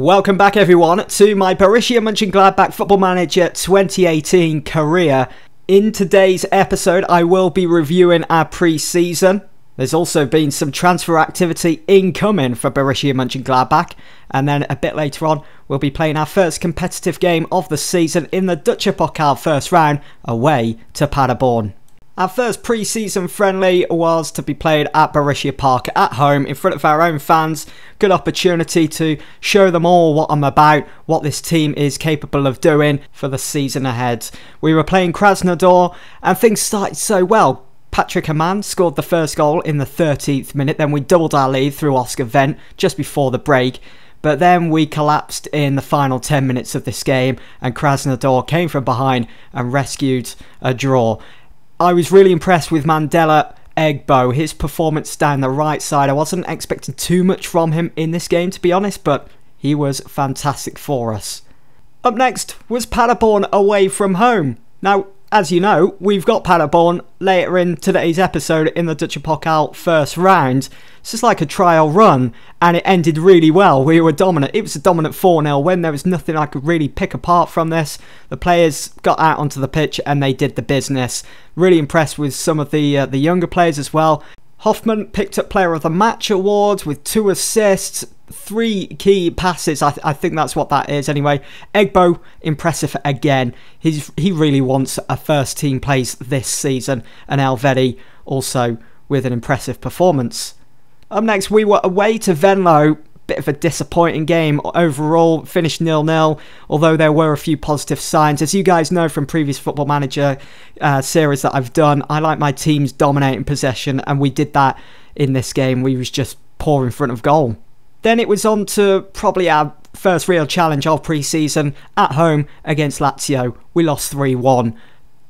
Welcome back everyone to my Borussia Mönchengladbach Football Manager 2018 career. In today's episode I will be reviewing our pre-season. There's also been some transfer activity incoming for Borussia Mönchengladbach, and then a bit later on we'll be playing our first competitive game of the season in the Deutsche Pokal first round away to Paderborn. Our first pre-season friendly was to be played at Borussia Park at home in front of our own fans. Good opportunity to show them all what I'm about, what this team is capable of doing for the season ahead. We were playing Krasnodar and things started so well. Patrick Amann scored the first goal in the 13th minute, then we doubled our lead through Oscar Wendt just before the break. But then we collapsed in the final 10 minutes of this game and Krasnodar came from behind and rescued a draw. I was really impressed with Mandela Egbo, his performance down the right side. I wasn't expecting too much from him in this game, to be honest, but he was fantastic for us. Up next was Paderborn away from home. Now, as you know, we've got Paderborn later in today's episode in the Deutsche Pokal first round. It's just like a trial run, and it ended really well. We were dominant. It was a dominant 4-0 win. There was nothing I could really pick apart from this. The players got out onto the pitch and they did the business. Really impressed with some of the younger players as well. Hoffman picked up Player of the Match awards with 2 assists, 3 key passes. I think that's what that is anyway. Egbo, impressive again. He really wants a first team place this season. And Elvedi also with an impressive performance. Up next we were away to Venlo. Bit of a disappointing game overall, finished 0-0, although there were a few positive signs. As you guys know from previous Football Manager series that I've done, I like my teams dominating possession, and we did that in this game. We was just poor in front of goal. Then it was on to probably our first real challenge of pre-season at home against Lazio. We lost 3-1,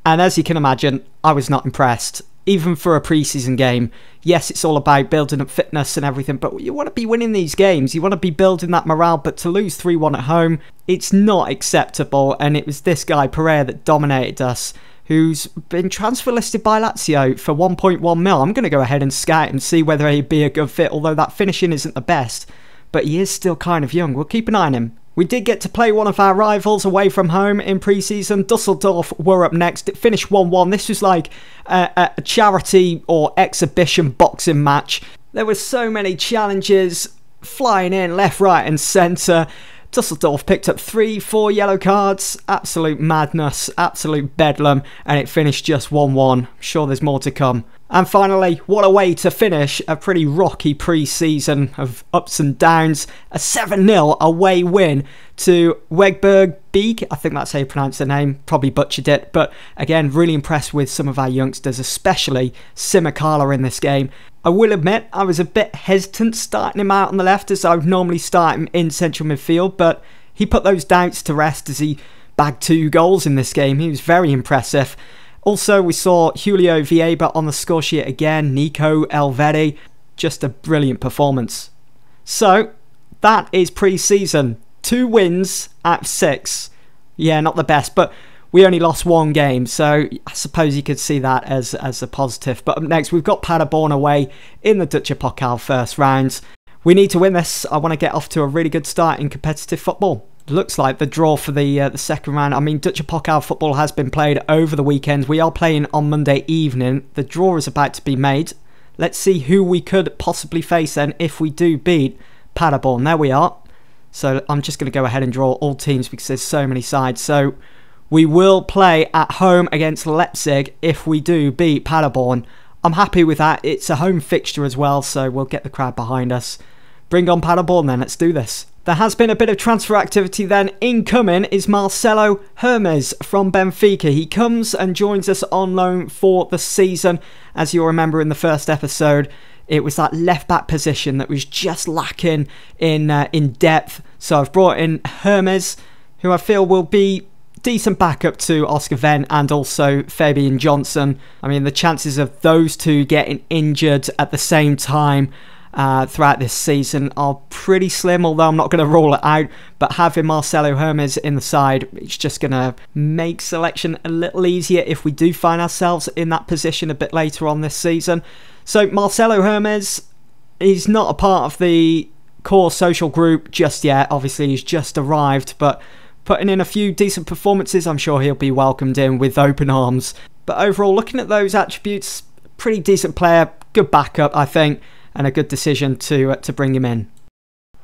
and as you can imagine, I was not impressed. Even for a pre-season game, yes, it's all about building up fitness and everything, but you want to be winning these games. You want to be building that morale, but to lose 3-1 at home, it's not acceptable. And it was this guy, Pereira, that dominated us, who's been transfer listed by Lazio for 1.1 mil. I'm going to go ahead and scout and see whether he'd be a good fit, although that finishing isn't the best, but he is still kind of young. We'll keep an eye on him. We did get to play one of our rivals away from home in pre-season. Dusseldorf were up next. It finished 1-1. This was like a charity or exhibition boxing match. There were so many challenges flying in left, right and centre. Dusseldorf picked up 3-4 yellow cards. Absolute madness, absolute bedlam, and it finished just 1-1. I'm sure there's more to come. And finally, what a way to finish a pretty rocky pre-season of ups and downs. A 7-0 away win to Wegberg Beek. I think that's how you pronounce the name. Probably butchered it. But again, really impressed with some of our youngsters, especially Simicala in this game. I will admit, I was a bit hesitant starting him out on the left as I would normally start him in central midfield. But he put those doubts to rest as he bagged 2 goals in this game. He was very impressive. Also, we saw Julio Vieba on the score sheet again, Nico Elvedi, just a brilliant performance. So, that is pre-season. 2 wins out of 6. Yeah, not the best, but we only lost 1 game, so I suppose you could see that as a positive. But up next, we've got Paderborn away in the Deutsche Pokal first round. We need to win this. I want to get off to a really good start in competitive football. Looks like the draw for the second round. I mean, Deutsche Pokal football has been played over the weekend. We are playing on Monday evening. The draw is about to be made. Let's see who we could possibly face then if we do beat Paderborn. There we are. So I'm just going to go ahead and draw all teams because there's so many sides. So we will play at home against Leipzig if we do beat Paderborn. I'm happy with that. It's a home fixture as well, so we'll get the crowd behind us. Bring on Paderborn then. Let's do this. There has been a bit of transfer activity then. Incoming is Marcelo Hermes from Benfica. He comes and joins us on loan for the season. As you'll remember in the first episode, it was that left-back position that was just lacking in depth. So I've brought in Hermes, who I feel will be decent backup to Oscar Wendt and also Fabian Johnson. I mean, the chances of those two getting injured at the same time throughout this season are pretty slim, although I'm not going to rule it out. But having Marcelo Hermes in the side, it's just going to make selection a little easier if we do find ourselves in that position a bit later on this season. So Marcelo Hermes, he's not a part of the core social group just yet. Obviously, he's just arrived, but putting in a few decent performances, I'm sure he'll be welcomed in with open arms. But overall, looking at those attributes, pretty decent player, good backup, I think, and a good decision to bring him in.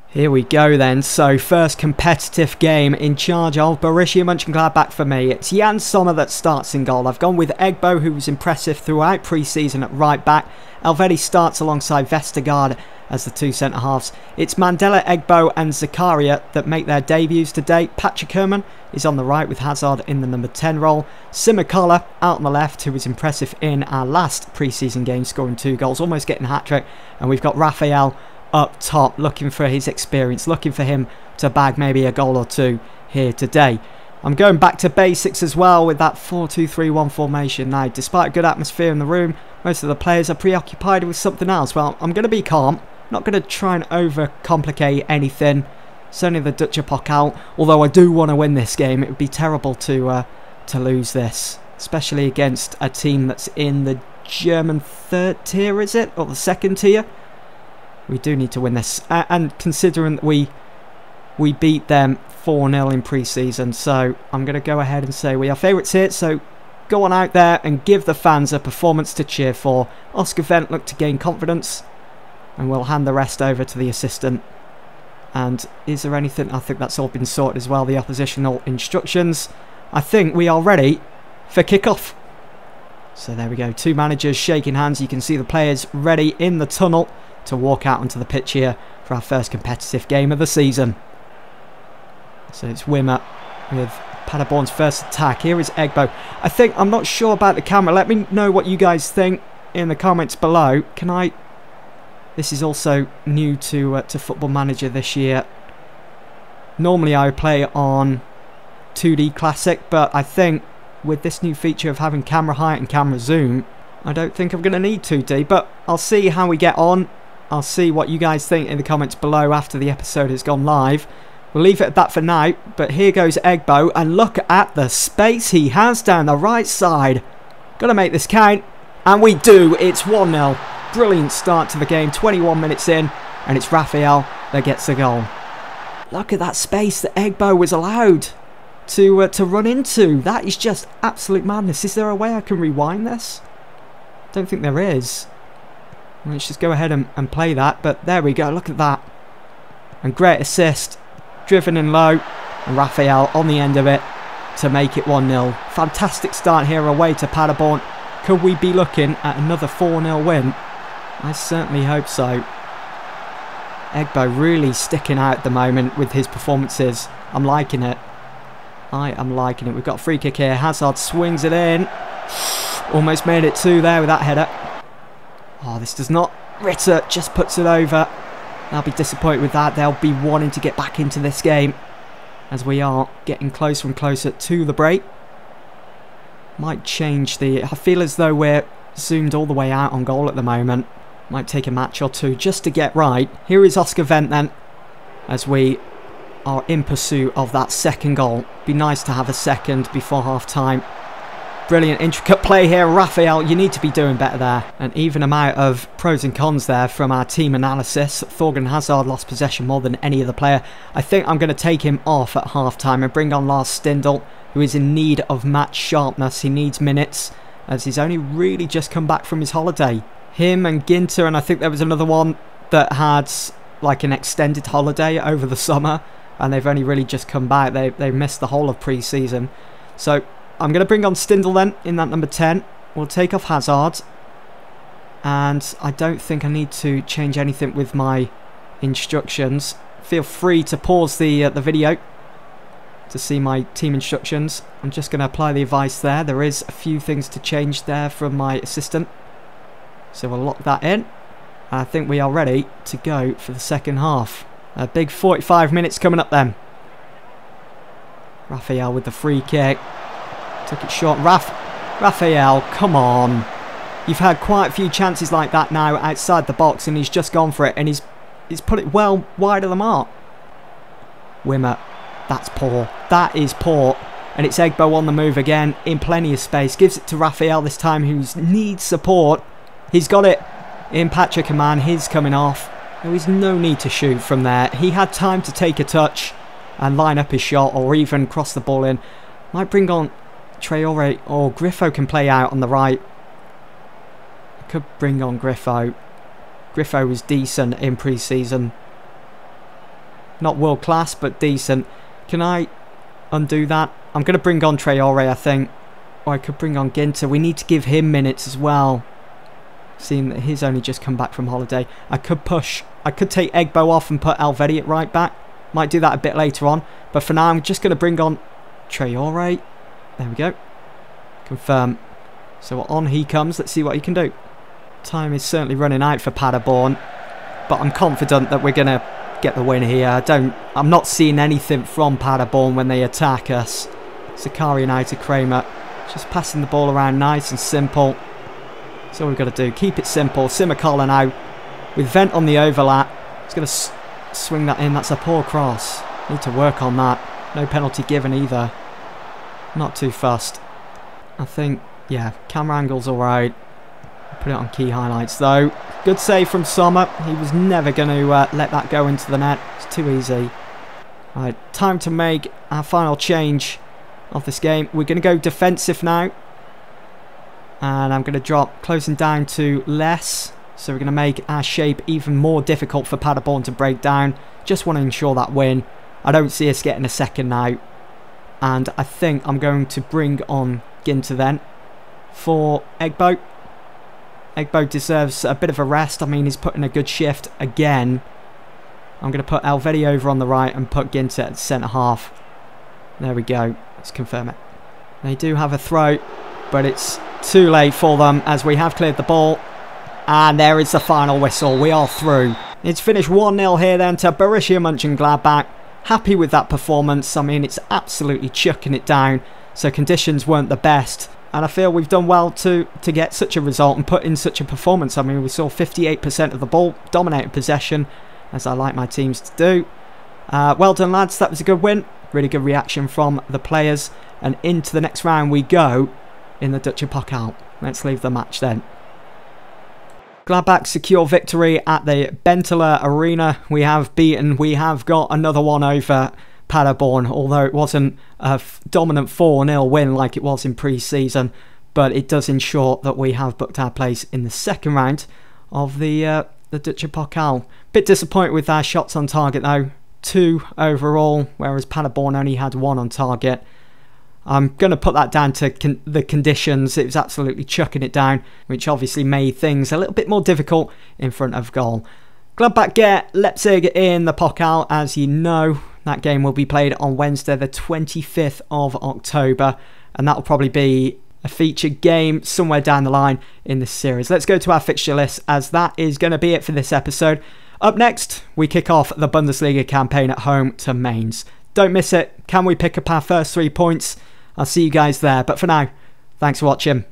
Here we go then, so first competitive game in charge of Borussia Mönchengladbach for me. It's Jan Sommer that starts in goal. I've gone with Egbo, who was impressive throughout pre-season at right back. Elvedi starts alongside Vestergaard as the two centre-halves. It's Mandela, Egbo and Zakaria that make their debuts today. Patrick Herrmann is on the right with Hazard in the number 10 role. Simicala out on the left, who was impressive in our last pre-season game, scoring 2 goals, almost getting a hat-trick. And we've got Raphael up top, looking for his experience, looking for him to bag maybe a goal or 2 here today. I'm going back to basics as well with that 4-2-3-1 formation. Now, despite a good atmosphere in the room, most of the players are preoccupied with something else. Well, I'm going to be calm, not going to try and overcomplicate anything. Certainly the Dutch epoch out, although I do want to win this game. It would be terrible to lose this, especially against a team that's in the German 3rd tier, is it? Or the 2nd tier? We do need to win this, and considering that we beat them 4-0 in pre-season, so I'm going to go ahead and say we are favourites here, so go on out there and give the fans a performance to cheer for. Oscar Wendt looked to gain confidence, and we'll hand the rest over to the assistant. And is there anything? I think that's all been sorted as well, the oppositional instructions. I think we are ready for kick-off. So there we go, 2 managers shaking hands. You can see the players ready in the tunnel to walk out onto the pitch here for our first competitive game of the season. So it's Wimmer with Paderborn's first attack. Here is Egbo. I'm not sure about the camera. Let me know what you guys think in the comments below. Can I... This is also new to Football Manager this year. Normally I would play on 2D Classic, but I think with this new feature of having camera height and camera zoom, I don't think I'm going to need 2D, but I'll see how we get on. I'll see what you guys think in the comments below after the episode has gone live. We'll leave it at that for now, but here goes Egbo, and look at the space he has down the right side. Got to make this count, and we do. It's 1-0. Brilliant start to the game, 21 minutes in, and it's Raphael that gets the goal. Look at that space that Egbo was allowed to run into. That is just absolute madness. Is there a way I can rewind this? Don't think there is. Let's just go ahead and play that, but there we go, look at that. And great assist, driven in low, and Raphael on the end of it to make it 1-0. Fantastic start here away to Paderborn. Could we be looking at another 4-0 win? I certainly hope so. Egbo really sticking out at the moment with his performances. I'm liking it. I am liking it. We've got a free kick here. Hazard swings it in. Almost made it 2 there with that header. Oh, this does not. Ritter just puts it over. They'll be disappointed with that. They'll be wanting to get back into this game as we are getting closer and closer to the break. Might change the... I feel as though we're zoomed all the way out on goal at the moment. Might take a match or 2 just to get right. Here is Oscar Wendt then, as we are in pursuit of that second goal. Be nice to have a second before half-time. Brilliant intricate play here. Raphael, you need to be doing better there. An even amount of pros and cons there from our team analysis. Thorgan Hazard lost possession more than any other player. I think I'm going to take him off at half-time and bring on Lars Stindl, who is in need of match sharpness. He needs minutes, as he's only really just come back from his holiday. Him and Ginter, and I think there was another one that had like an extended holiday over the summer, and they've only really just come back. They missed the whole of pre-season. So I'm going to bring on Stindl then in that number 10. We'll take off Hazard. And I don't think I need to change anything with my instructions. Feel free to pause the video to see my team instructions. I'm just going to apply the advice there. There is a few things to change there from my assistant. So we'll lock that in. I think we are ready to go for the second half. A big 45 minutes coming up then. Raphael with the free kick. Took it short. Raphael, come on. You've had quite a few chances like that now outside the box, and he's just gone for it, and he's put it well wide of the mark. Wimmer, that's poor. That is poor. And it's Egbo on the move again, in plenty of space. Gives it to Raphael this time, who needs support. He's got it in Patrick Herrmann. His coming off. There is no need to shoot from there. He had time to take a touch and line up his shot, or even cross the ball in. Might bring on Traore, or Griffo can play out on the right. I could bring on Griffo. Griffo was decent in pre-season. Not world class, but decent. Can I undo that? I'm going to bring on Traore, I think. Or I could bring on Ginter. We need to give him minutes as well, seeing that he's only just come back from holiday. I could take Egbo off and put Elvedi at right back. Might do that a bit later on. But for now, I'm just going to bring on Traore. There we go. Confirm. So on he comes. Let's see what he can do. Time is certainly running out for Paderborn, but I'm confident that we're going to get the win here. I'm not seeing anything from Paderborn when they attack us. Sakari now to Kramer. Just passing the ball around nice and simple. That's all we've got to do. Keep it simple. Simmerkoller now with Vent on the overlap. He's going to swing that in. That's a poor cross. Need to work on that. No penalty given either. Not too fussed. I think, yeah, camera angle's alright. Put it on key highlights though. Good save from Sommer. He was never going to let that go into the net. It's too easy. Right, time to make our final change of this game. We're going to go defensive now. And I'm going to drop closing down to less. So we're going to make our shape even more difficult for Paderborn to break down. Just want to ensure that win. I don't see us getting a second now. And I think I'm going to bring on Ginter then for Egbo. Egbo deserves a bit of a rest. I mean, he's putting a good shift again. I'm going to put Elvedi over on the right and put Ginter at the centre half. There we go. Let's confirm it. They do have a throw, but it's too late for them as we have cleared the ball. And there is the final whistle. We are through. It's finished 1-0 here then to Borussia Mönchengladbach. Happy with that performance. I mean, it's absolutely chucking it down. So conditions weren't the best. And I feel we've done well to get such a result and put in such a performance. I mean, we saw 58% of the ball, dominated possession, as I like my teams to do. Well done, lads. That was a good win. Really good reaction from the players. And into the next round we go in the Dutch Pokal. Let's leave the match then. Gladbach secure victory at the Benteler Arena. We have got another one over Paderborn, although it wasn't a dominant 4-0 win like it was in pre-season, but it does ensure that we have booked our place in the second round of the Dutch Pokal. Bit disappointed with our shots on target though, 2 overall, whereas Paderborn only had 1 on target. I'm going to put that down to the conditions. It was absolutely chucking it down, which obviously made things a little bit more difficult in front of goal. Gladbach get Leipzig in the Pokal, as you know. That game will be played on Wednesday the 25th of October, and that will probably be a featured game somewhere down the line in this series. Let's go to our fixture list, as that is going to be it for this episode. Up next, we kick off the Bundesliga campaign at home to Mainz. Don't miss it. Can we pick up our first 3 points? I'll see you guys there, but for now, thanks for watching.